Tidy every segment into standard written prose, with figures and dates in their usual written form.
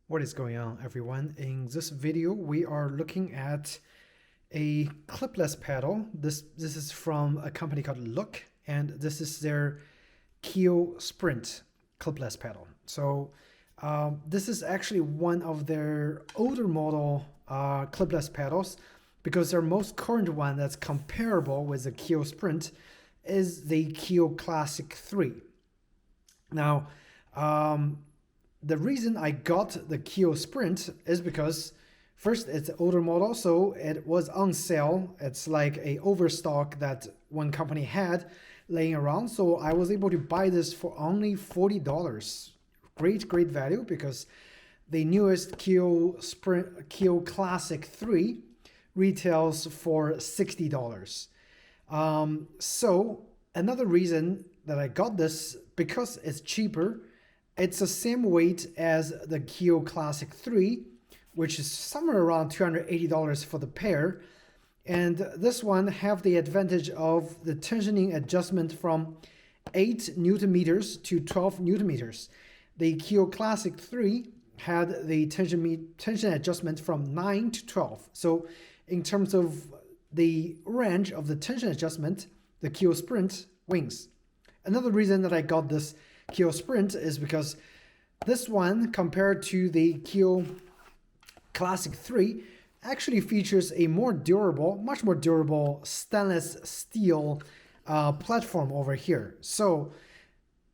What is going on, everyone? In this video, we are looking at a clipless pedal. This is from a company called Look, and this is their Keo Sprint clipless pedal. So this is actually one of their older model clipless pedals, because their most current one that's comparable with the Keo Sprint is the Keo Classic 3. Now, the reason I got the Keo Sprint is because first, it's an older model, so it was on sale. It's like a overstock that one company had laying around. So I was able to buy this for only $40. Great value, because the newest Keo Classic 3 retails for $60. So another reason that I got this, because it's cheaper. It's the same weight as the Keo Classic 3, which is somewhere around $280 for the pair. And this one have the advantage of the tensioning adjustment from 8 Newton meters to 12 Newton meters. The Keo Classic 3 had the tension adjustment from 9 to 12. So in terms of the range of the tension adjustment, the Keo Sprint wins. Another reason that I got this Keo Sprint is because this one, compared to the Keo Classic 3, actually features a much more durable stainless steel platform over here. So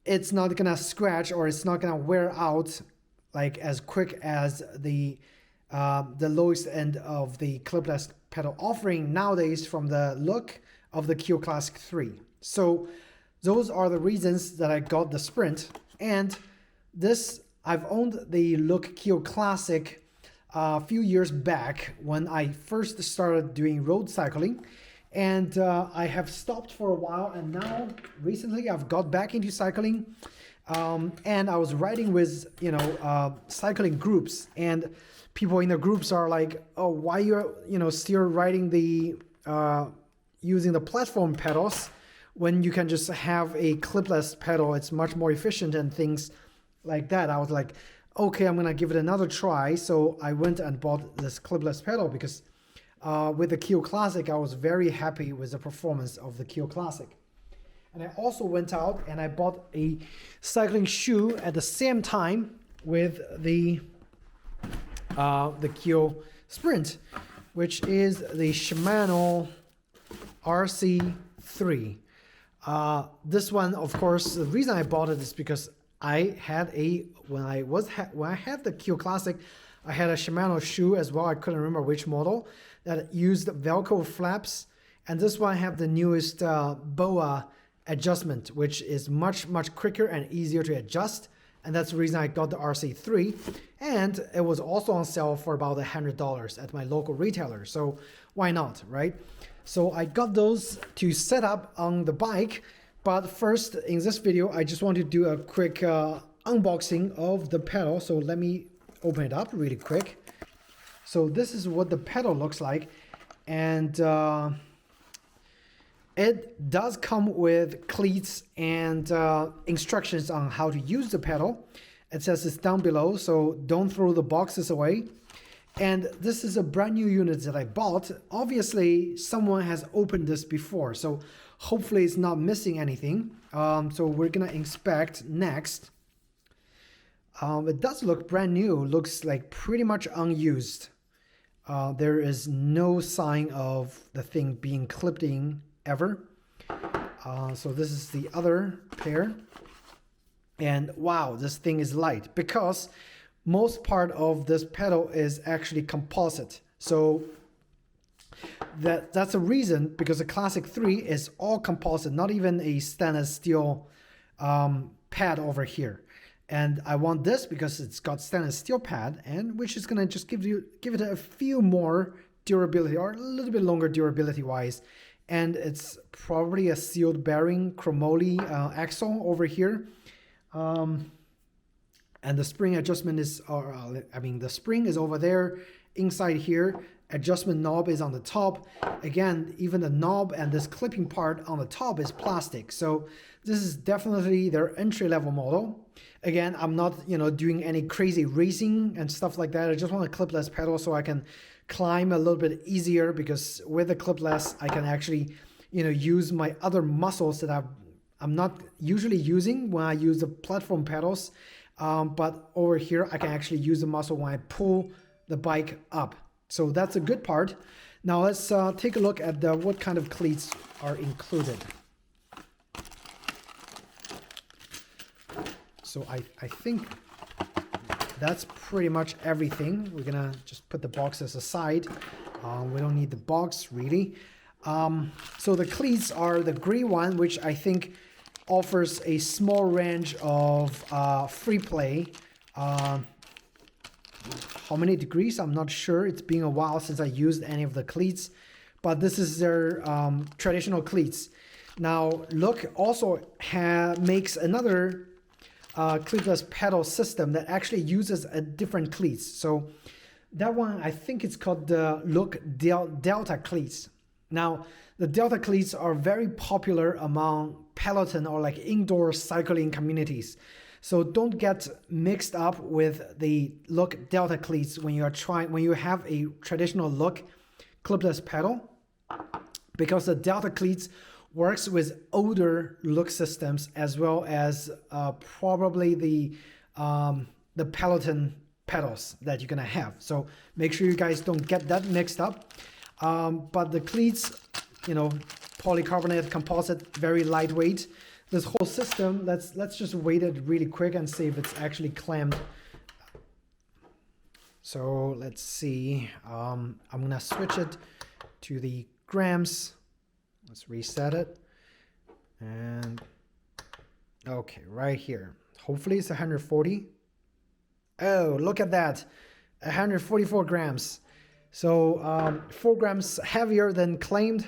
it's not gonna scratch, or it's not gonna wear out like as quick as the lowest end of the clipless pedal offering nowadays from the look of the Keo Classic 3. So those are the reasons that I got the Sprint. And this, I've owned the Look Keo Classic a few years back when I first started doing road cycling. And I have stopped for a while, and now recently I've got back into cycling. And I was riding with, cycling groups, and people in the groups are like, oh, why you're, still riding the, using the platform pedals when you can just have a clipless pedal? It's much more efficient and things like that. I was like, okay, I'm gonna give it another try. So I went and bought this clipless pedal because with the Keo Classic, I was very happy with the performance of the Keo Classic. And I also went out and I bought a cycling shoe at the same time with the Keo Sprint, which is the Shimano RC3. This one, of course, the reason I bought it is because I had when I had the Keo Classic, I had a Shimano shoe as well. I couldn't remember which model that used Velcro flaps, and this one have the newest BOA adjustment, which is much quicker and easier to adjust. And that's the reason I got the RC3, and it was also on sale for about $100 at my local retailer. So why not, right? So I got those to set up on the bike. But first, in this video, I just want to do a quick unboxing of the pedal. So let me open it up really quick. So this is what the pedal looks like. And it does come with cleats and instructions on how to use the pedal. It says it's down below, so don't throw the boxes away. And this is a brand new unit that I bought. Obviously, someone has opened this before, so hopefully it's not missing anything. So we're gonna inspect next. It does look brand new. Looks like pretty much unused. There is no sign of the thing being clipped in ever. So this is the other pair. And wow, this thing is light, because most part of this pedal is actually composite. So that's a reason, because the Classic 3 is all composite, not even a stainless steel pad over here. And I want this because it's got stainless steel pad, and which is gonna just give it a few more durability, or a little bit longer durability wise. And it's probably a sealed bearing chromoly axle over here. And the spring adjustment is, the spring is over there inside here. adjustment knob is on the top. Again, even the knob and this clipping part on the top is plastic. So this is definitely their entry-level model. Again, I'm not, doing any crazy racing and stuff like that. I just want a clipless pedal so I can climb a little bit easier, because with the clipless, I can actually, use my other muscles that I'm not usually using when I use the platform pedals. But over here, I can actually use the muscle when I pull the bike up. So that's a good part. Now let's take a look at what kind of cleats are included. So I think that's pretty much everything. We're gonna just put the boxes aside. We don't need the box really. So the cleats are the gray one, which I think offers a small range of free play. How many degrees? I'm not sure. It's been a while since I used any of the cleats, but this is their traditional cleats. Now, Look also makes another cleatless pedal system that actually uses a different cleats. So that one, I think it's called the Look Delta cleats. Now, the Delta cleats are very popular among peloton or like indoor cycling communities. So don't get mixed up with the Look Delta cleats when you have a traditional Look clipless pedal, because the Delta cleats works with older Look systems as well as probably the peloton pedals that you're gonna have. So make sure you guys don't get that mixed up. But the cleats, polycarbonate composite, very lightweight. This whole system, let's just weight it really quick and see if it's actually clamped. So let's see. I'm gonna switch it to the grams. Let's reset it. And okay, right here. Hopefully it's 140. Oh, look at that. 144 grams. So 4 grams heavier than claimed.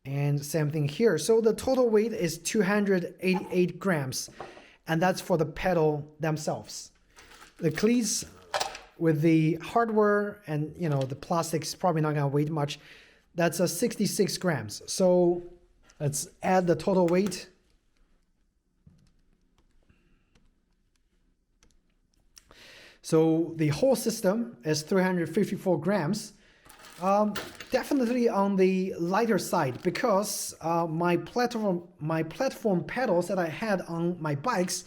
And same thing here. So the total weight is 288 grams. And that's for the pedal themselves. The cleats with the hardware and the plastic's probably not gonna weigh much. That's 66 grams. So let's add the total weight. So the whole system is 354 grams. Definitely on the lighter side, because my platform pedals that I had on my bikes,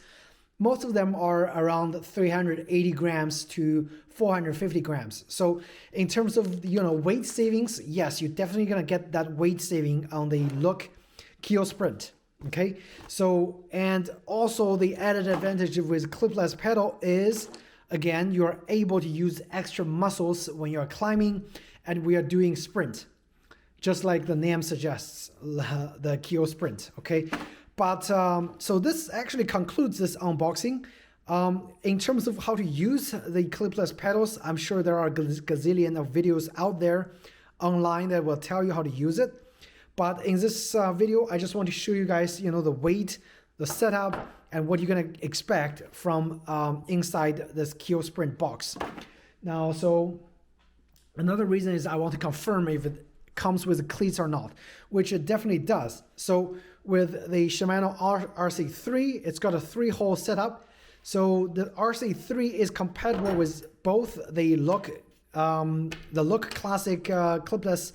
most of them are around 380 grams to 450 grams. So in terms of weight savings, yes, you're definitely gonna get that weight saving on the Look Keo Sprint. Okay, so and also the added advantage with clipless pedal is, again, you're able to use extra muscles when you're climbing and we are doing sprint, just like the name suggests, the Keo Sprint, okay? But so this actually concludes this unboxing. In terms of how to use the clipless pedals, I'm sure there are a gazillion of videos out there online that will tell you how to use it. But in this video, I just want to show you guys, the weight, the setup, and what you're gonna expect from inside this Keo Sprint box. Now, so another reason is I want to confirm if it comes with the cleats or not, which it definitely does. So with the Shimano RC3, it's got a 3-hole setup. So the RC3 is compatible with both the Look Classic clipless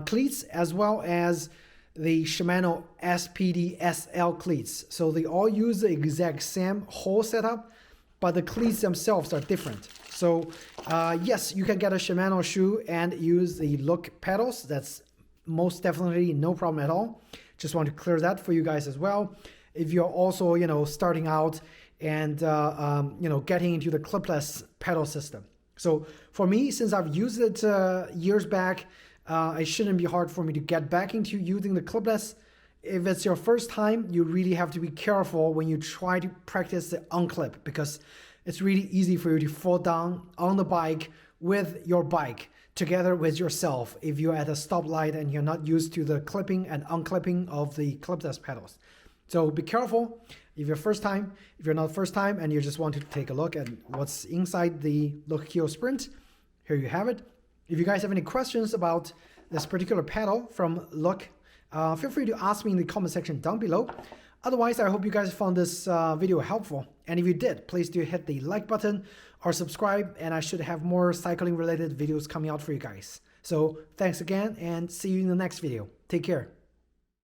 cleats as well as the Shimano SPD SL cleats. So they all use the exact same hole setup, but the cleats themselves are different. So yes, you can get a Shimano shoe and use the Look pedals. That's most definitely no problem at all. Just want to clear that for you guys as well. If you're also, starting out and, getting into the clipless pedal system. So for me, since I've used it years back, it shouldn't be hard for me to get back into using the clipless. If it's your first time, you really have to be careful when you try to practice the unclip, because it's really easy for you to fall down on the bike with your bike together with yourself if you're at a stoplight and you're not used to the clipping and unclipping of the clipless pedals. So be careful if you're first time. If you're not first time and you just want to take a look at what's inside the Look Keo Sprint, here you have it. If you guys have any questions about this particular pedal from Look, feel free to ask me in the comment section down below. Otherwise, I hope you guys found this video helpful. And if you did, please do hit the like button or subscribe, and I should have more cycling related videos coming out for you guys. So thanks again, and see you in the next video. Take care.